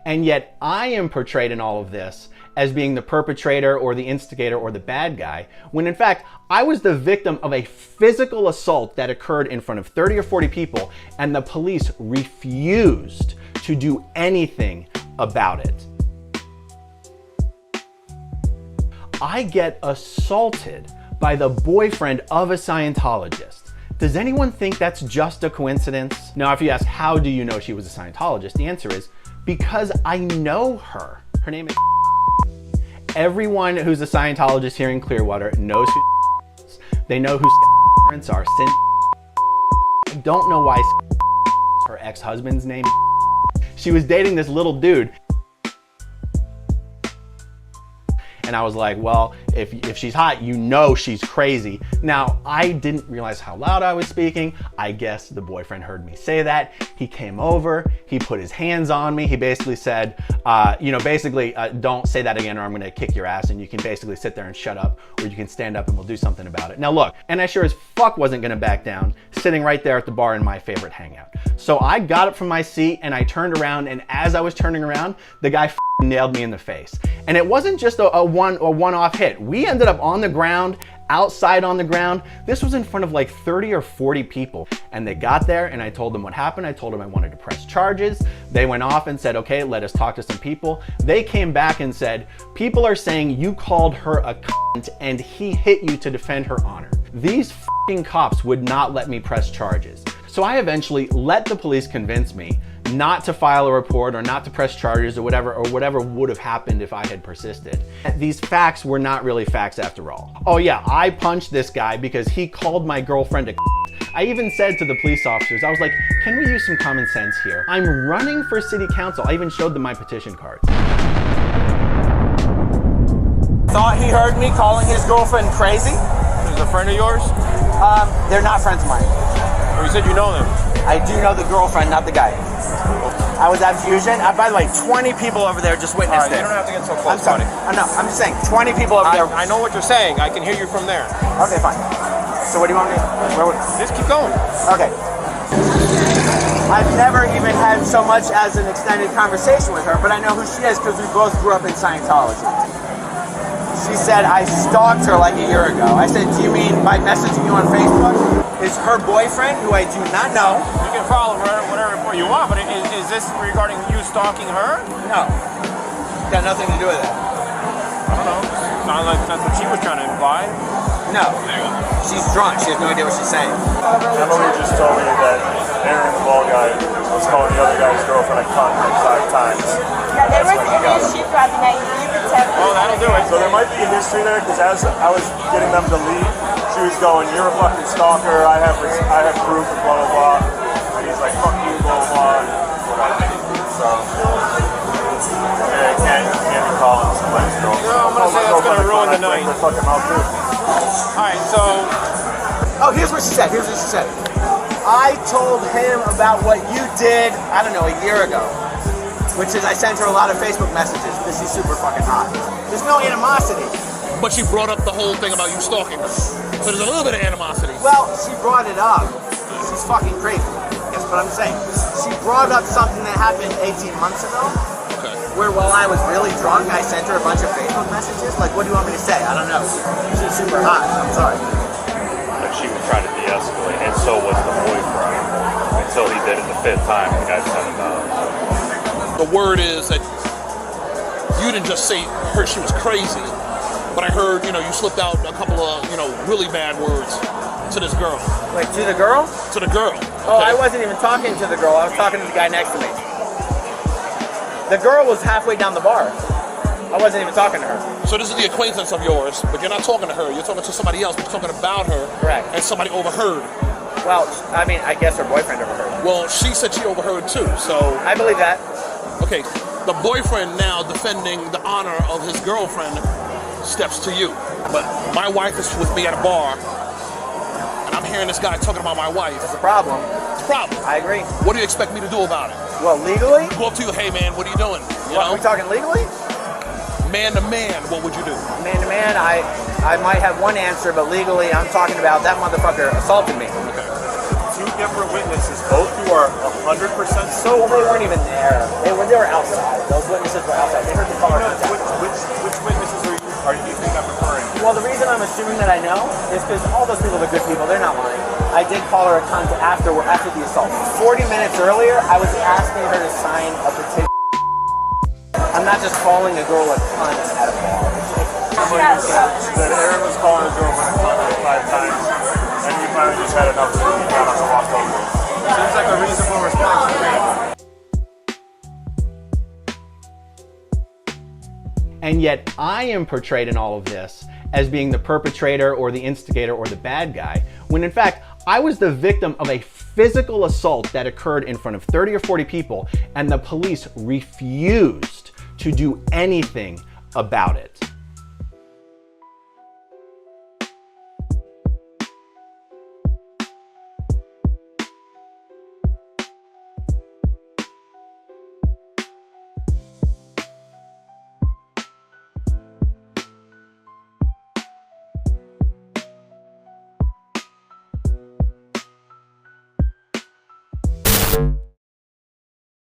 And yet I am portrayed in all of this as being the perpetrator or the instigator or the bad guy, when in fact, I was the victim of a physical assault that occurred in front of 30 or 40 people, and the police refused to do anything about it. I get assaulted by the boyfriend of a Scientologist. Does anyone think that's just a coincidence? Now, if you ask, how do you know she was a Scientologist? The answer is, because I know her. Her name is Everyone who's a Scientologist here in Clearwater knows who is. They know who parents are. I don't know why her ex-husband's name. She was dating this little dude. And I was like, well, if she's hot, you know she's crazy. Now, I didn't realize how loud I was speaking. I guess the boyfriend heard me say that. He came over, he put his hands on me. He basically said, don't say that again or I'm gonna kick your ass, and you can basically sit there and shut up, or you can stand up and we'll do something about it. Now look, and I sure as fuck wasn't gonna back down, sitting right there at the bar in my favorite hangout. So I got up from my seat and I turned around, and as I was turning around, the guy nailed me in the face. And it wasn't just a one-off hit. We ended up on the ground, outside on the ground. This was in front of like 30 or 40 people. And they got there and I told them what happened. I told them I wanted to press charges. They went off and said, okay, let us talk to some people. They came back and said, people are saying you called her a cunt and he hit you to defend her honor. These fucking cops would not let me press charges. So I eventually let the police convince me not to file a report or not to press charges or whatever would have happened if I had persisted. These facts were not really facts after all. Oh yeah, I punched this guy because he called my girlfriend a I even said to the police officers, I was like, can we use some common sense here? I'm running for city council. I even showed them my petition cards. Thought he heard me calling his girlfriend crazy. Is a friend of yours? They're not friends of mine. Or you said you know them? I do know the girlfriend, not the guy. I was at Fusion. By the way, 20 people over there just witnessed it. You don't have to get so close, I'm sorry. buddy. No, I'm just saying, 20 people over there. I know what you're saying. I can hear you from there. Okay, fine. So what do you want me to Just keep going. Okay. I've never even had so much as an extended conversation with her, but I know who she is because we both grew up in Scientology. She said I stalked her like a year ago. I said, do you mean by messaging you on Facebook? Is her boyfriend, who I do not know. You can follow her whatever report you want, but is this regarding you stalking her? No. Got nothing to do with that. I don't know. Sounds like that's what she was trying to imply. No. She's drunk. She has no idea what she's saying. Emily just told me that Aaron, the ball guy, was calling the other guy's girlfriend a cunt like 5 times. Yeah, there was an issue throughout the night. You could tell. Oh, that'll do it. So there might be a history there, because as I was getting them to leave, she was going, you're a fucking stalker, I have proof, blah, blah, blah. And he's like, fuck you, blah, blah, blah. So, yeah, can't be calling somebody's girlfriend. No, I'm going to say that's going to ruin the night. Fucking mouth too. Alright, so... Oh, here's what she said. I told him about what you did, I don't know, a year ago. Which is, I sent her a lot of Facebook messages because she's super fucking hot. There's no animosity. But she brought up the whole thing about you stalking her. So there's a little bit of animosity. Well, she brought it up. She's fucking crazy. That's what I'm saying. She brought up something that happened 18 months ago. Okay. Where while I was really drunk, I sent her a bunch of Facebook messages. Like, what do you want me to say? I don't know. She's super hot. I'm sorry. But she would try to de-escalate, and so was the boyfriend. Until he did it the 5th time, the guy sent him out. The word is that you didn't just say her she was crazy, but I heard, you slipped out a couple of, really bad words to this girl. Wait, to the girl? To the girl. Oh, Okay. I wasn't even talking to the girl. I was talking to the guy next to me. The girl was halfway down the bar. I wasn't even talking to her. So this is the acquaintance of yours, but you're not talking to her. You're talking to somebody else, but you're talking about her. Correct. And somebody overheard. Well, I mean, I guess her boyfriend overheard. Well, she said she overheard too, so... I believe that. Okay, the boyfriend now defending the honor of his girlfriend steps to you. But my wife is with me at a bar, and I'm hearing this guy talking about my wife. It's a problem. It's a problem. I agree. What do you expect me to do about it? Well, legally? Go up to you, hey man, what are you doing? You know? Are we talking legally? Man to man, what would you do? Man to man, I might have one answer, but legally, I'm talking about that motherfucker assaulted me. Two different witnesses, both who are 100% So sober. they weren't even there. They were outside. Those witnesses were outside. They heard the car contact. Which witnesses are you think I'm referring to? Well, the reason I'm assuming that I know is because all those people are good people. They're not lying. I did call her a cunt after the assault. 40 minutes earlier, I was asking her to sign a petition. I'm not just calling a girl a cunt at a bar. That Aaron was calling a girl when it like 5 times, and you finally just had enough to you got on the walk over. Seems like a reasonable response to me. And yet I am portrayed in all of this as being the perpetrator or the instigator or the bad guy, when in fact, I was the victim of a physical assault that occurred in front of 30 or 40 people, and the police refused to do anything about it.